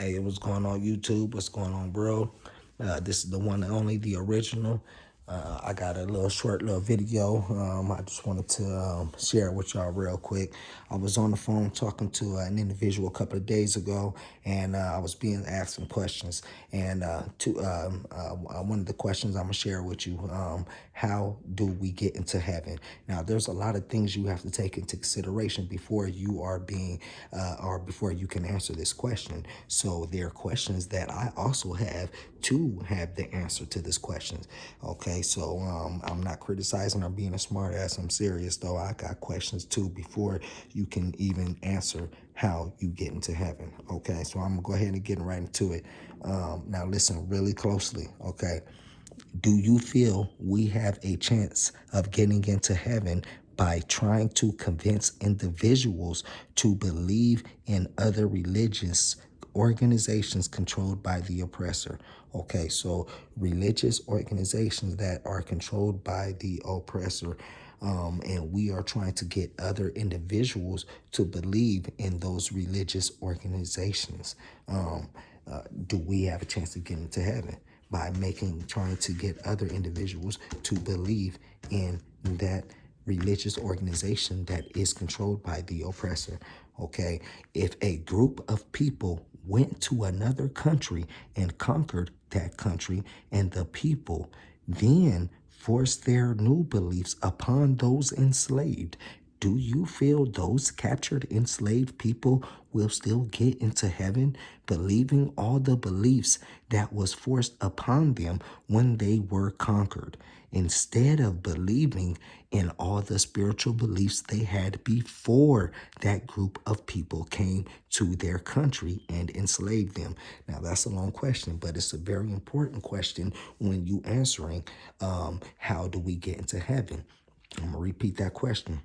Hey, what's going on YouTube? What's going on, bro? This is the one and only, the original. I got a short little video. I just wanted to share it with y'all real quick. I was on the phone talking to an individual a couple of days ago, and I was being asked some questions. And one of the questions I'm gonna share with you: how do we get into heaven? Now, there's a lot of things you have to take into consideration before you are being, or before you can answer this question. So there are questions that I also have to have the answer to this questions. Okay, so I'm not criticizing or being a smart ass. I'm serious though. I got questions too before you can even answer how you get into heaven. Okay, so I'm gonna go ahead and get right into it. Now listen really closely. Okay, do you feel we have a chance of getting into heaven by trying to convince individuals to believe in other religious organizations controlled by the oppressor? Okay, so religious organizations that are controlled by the oppressor. And we are trying to get other individuals to believe in those religious organizations. Do we have a chance to get into heaven by trying to get other individuals to believe in that religious organization that is controlled by the oppressor? Okay, if a group of people went to another country and conquered that country, and the people then forced their new beliefs upon those enslaved, do you feel those captured enslaved people will still get into heaven believing all the beliefs that was forced upon them when they were conquered, instead of believing in all the spiritual beliefs they had before that group of people came to their country and enslaved them? Now, that's a long question, but it's a very important question when you answering how do we get into heaven? I'm going to repeat that question.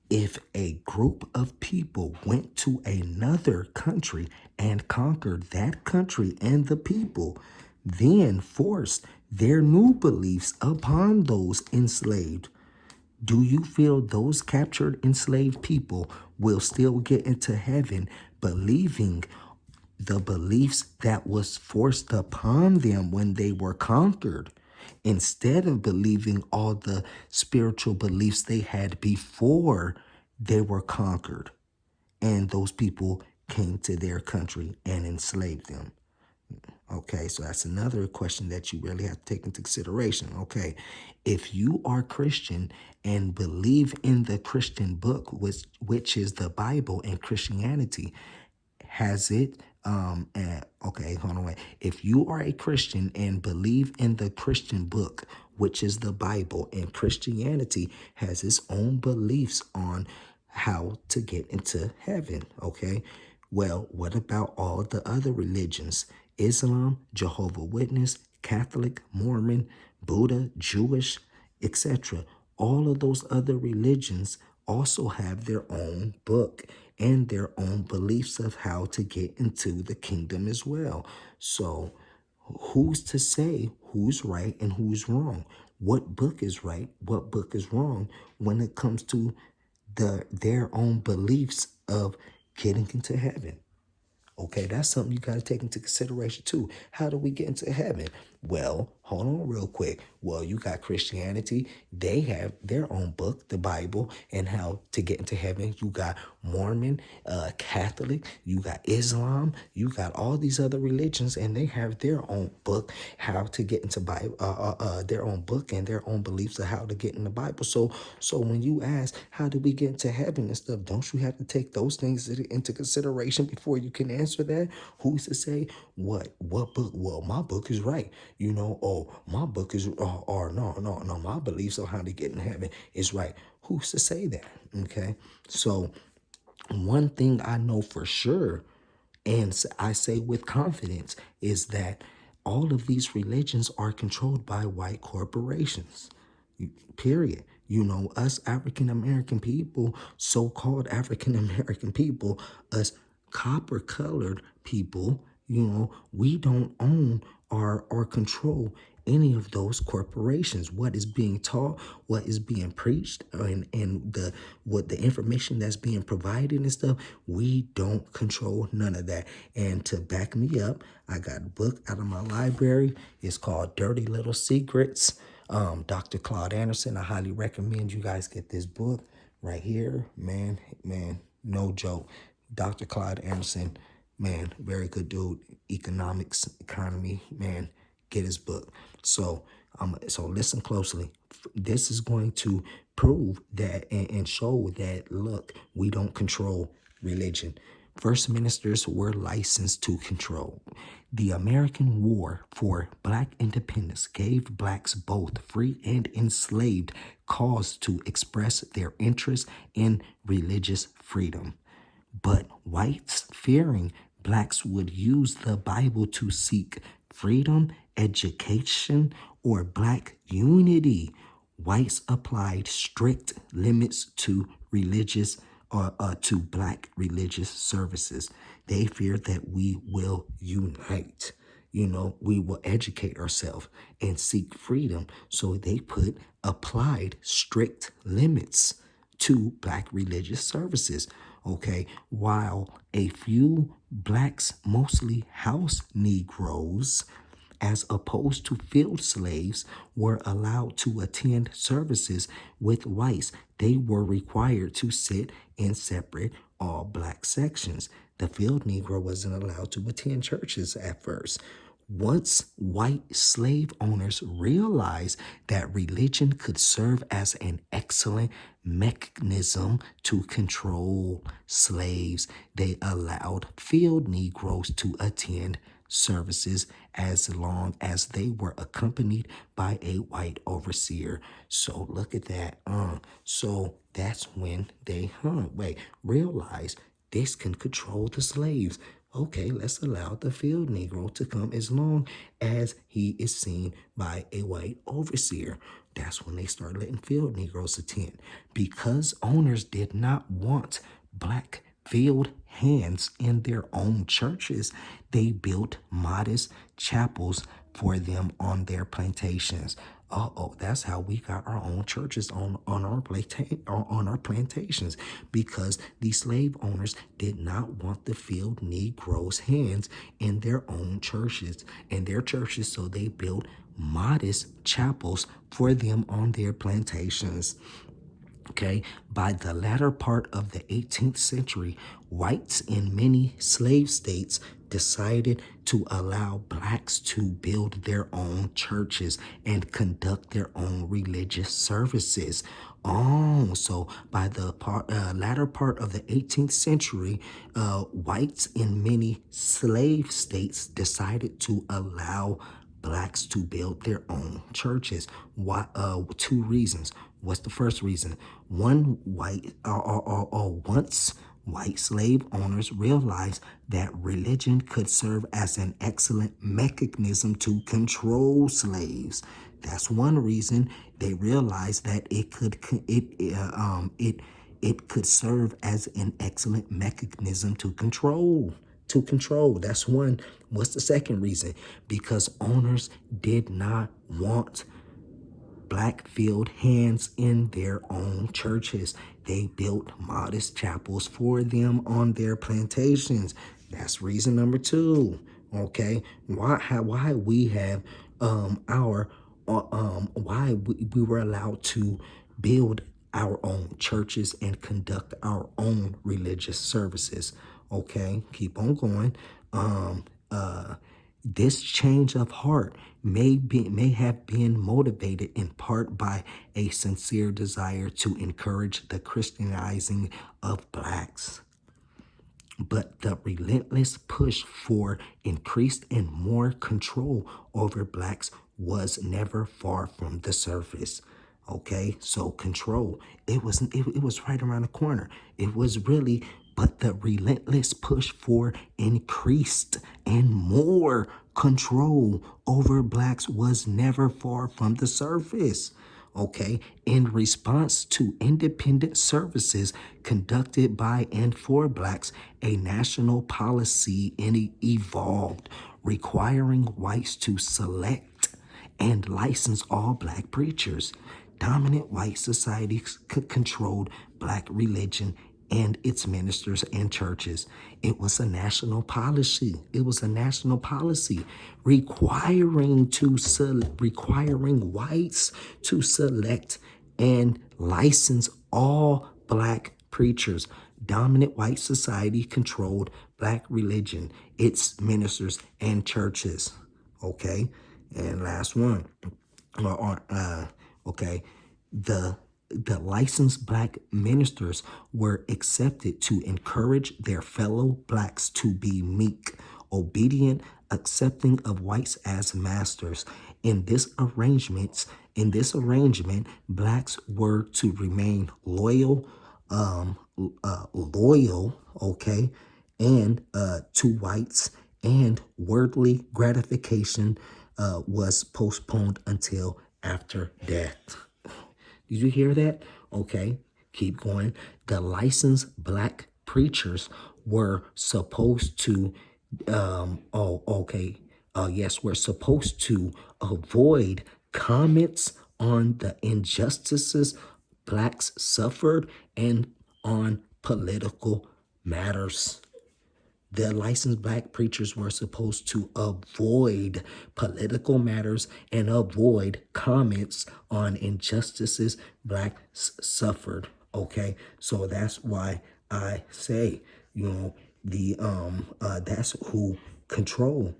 If a group of people went to another country and conquered that country and the people, then forced their new beliefs upon those enslaved, do you feel those captured enslaved people will still get into heaven believing the beliefs that was forced upon them when they were conquered, instead of believing all the spiritual beliefs they had before they were conquered and those people came to their country and enslaved them? Okay, so that's another question that you really have to take into consideration. Okay, if you are Christian and believe in the Christian book, which is the Bible, and Christianity has it, okay, hold on, wait. If you are a Christian and believe in the Christian book, which is the Bible, and Christianity has its own beliefs on how to get into heaven, okay? Well, what about all the other religions? Islam, Jehovah's Witness, Catholic, Mormon, Buddha, Jewish, etc. All of those other religions also have their own book and their own beliefs of how to get into the kingdom as well. So who's to say who's right and who's wrong? What book is right? What book is wrong when it comes to their own beliefs of getting into heaven? Okay, that's something you got to take into consideration too. How do we get into heaven? Well, hold on real quick. Well, you got Christianity. They have their own book, the Bible, and how to get into heaven. You got Mormon, Catholic, you got Islam, you got all these other religions, and they have their own book, how to get into Bible, their own book and their own beliefs of how to get in the Bible. So when you ask, how do we get into heaven and stuff, don't you have to take those things into consideration before you can answer that? Who's to say what book? Well, my book is right. Oh, my book is, or no, my beliefs on how to get in heaven is right. Who's to say that? Okay, so one thing I know for sure, and I say with confidence, is that all of these religions are controlled by white corporations. Period. Us African American people, so-called African American people, us copper colored people, we don't own or control any of those corporations. What is being taught, what is being preached, and the information that's being provided and stuff, we don't control none of that. And to back me up, I got a book out of my library. It's called Dirty Little Secrets. Dr. Claude Anderson. I highly recommend you guys get this book right here. Man, no joke. Dr. Claude Anderson, man, very good dude. Economics, economy, man, get his book. So listen closely. This is going to prove that and show that, look, we don't control religion. First ministers were licensed to control. The American War for Black independence gave blacks, both free and enslaved, cause to express their interest in religious freedom. But whites, fearing blacks would use the Bible to seek freedom, education, or black unity, whites applied strict limits to religious to black religious services. They feared that we will unite. We will educate ourselves and seek freedom. So they applied strict limits to black religious services. Okay, while a few blacks, mostly house Negroes, as opposed to field slaves, were allowed to attend services with whites, they were required to sit in separate all black sections. The field Negro wasn't allowed to attend churches at first. Once white slave owners realized that religion could serve as an excellent mechanism to control slaves, they allowed field Negroes to attend services as long as they were accompanied by a white overseer. So look at that. So that's when they realized this can control the slaves. Okay, let's allow the field Negro to come as long as he is seen by a white overseer. That's when they started letting field Negroes attend. Because owners did not want black field hands in their own churches, they built modest chapels for them on their plantations. That's how we got our own churches on our plantations, because the slave owners did not want the field Negroes' hands in their own churches so they built modest chapels for them on their plantations. Okay, by the latter part of the 18th century, whites in many slave states decided to allow blacks to build their own churches and conduct their own religious services. So by the latter part of the 18th century, whites in many slave states decided to allow blacks to build their own churches. Why? Two reasons. What's the first reason? One, once white slave owners realized that religion could serve as an excellent mechanism to control slaves. That's one reason they realized that it could serve as an excellent mechanism to control. That's one. What's the second reason? Because owners did not want black field hands in their own churches. They built modest chapels for them on their plantations. That's reason number two. Okay, why we have why we were allowed to build our own churches and conduct our own religious services. Okay, keep on going. This change of heart may have been motivated in part by a sincere desire to encourage the Christianizing of blacks. But the relentless push for increased and more control over blacks was never far from the surface. Okay, so control. It was right around the corner. It was really, but the relentless push for increased and more control over blacks was never far from the surface. Okay, in response to independent services conducted by and for blacks, a national policy evolved requiring whites to select and license all black preachers. Dominant white society controlled black religion and its ministers and churches. It was a national policy. It was a national policy requiring whites to select and license all black preachers. Dominant white society controlled black religion, its ministers and churches. Okay, and last one. Okay, the licensed black ministers were accepted to encourage their fellow blacks to be meek, obedient, accepting of whites as masters. In this arrangement, blacks were to remain loyal, okay, and to whites, and worldly gratification was postponed until after death. Did you hear that? Okay, keep going. The licensed black preachers were supposed to, we're supposed to avoid comments on the injustices blacks suffered and on political matters. The licensed black preachers were supposed to avoid political matters and avoid comments on injustices blacks suffered. Okay, so that's why I say, that's who control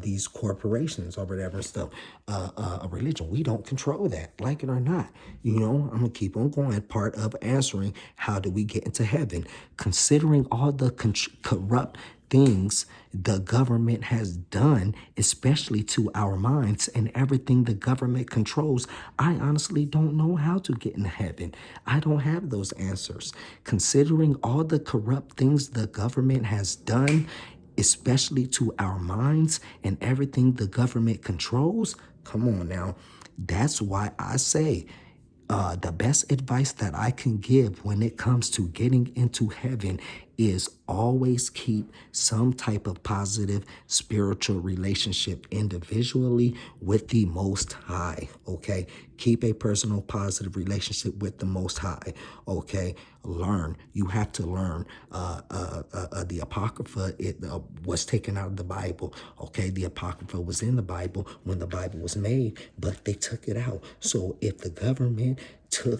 these corporations or whatever stuff, a religion. We don't control that, like it or not. I'm gonna keep on going. Part of answering how do we get into heaven, considering all the corrupt things the government has done, especially to our minds and everything the government controls, I honestly don't know how to get in heaven. I don't have those answers. Considering all the corrupt things the government has done, especially to our minds and everything the government controls, come on now. That's why I say the best advice that I can give when it comes to getting into heaven is always keep some type of positive spiritual relationship individually with the Most High, okay? Keep a personal positive relationship with the Most High, okay? Learn. You have to learn. The Apocrypha, it was taken out of the Bible, okay? The Apocrypha was in the Bible when the Bible was made, but they took it out. So if the government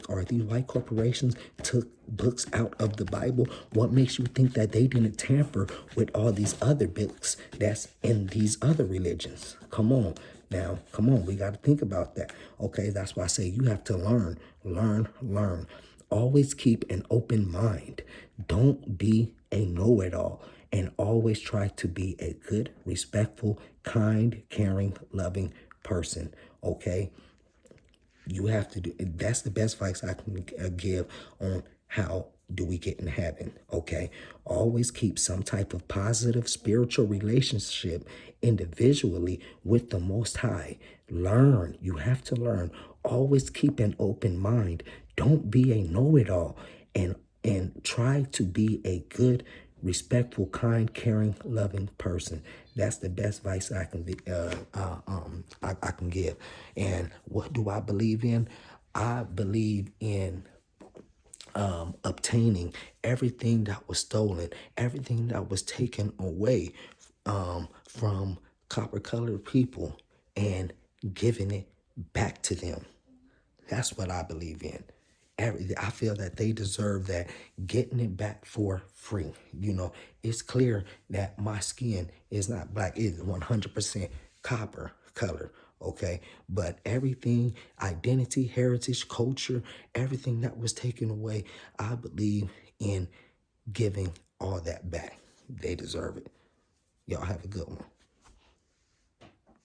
or these white corporations took books out of the Bible, what makes you think that they didn't tamper with all these other books that's in these other religions? Come on now, come on, we got to think about that. Okay, that's why I say you have to learn. Always keep an open mind. Don't be a know-it-all, and always try to be a good, respectful, kind, caring, loving person. Okay, you have to do. That's the best advice I can give on how do we get in heaven. Okay, always keep some type of positive spiritual relationship individually with the Most High. Learn. You have to learn. Always keep an open mind. Don't be a know-it-all, and try to be a good, respectful, kind, caring, loving person. That's the best advice I can I can give. And what do I believe in? I believe in obtaining everything that was stolen, everything that was taken away from copper-colored people, and giving it back to them. That's what I believe in. I feel that they deserve that, getting it back for free. It's clear that my skin is not black. It's 100% copper color, okay? But everything, identity, heritage, culture, everything that was taken away, I believe in giving all that back. They deserve it. Y'all have a good one.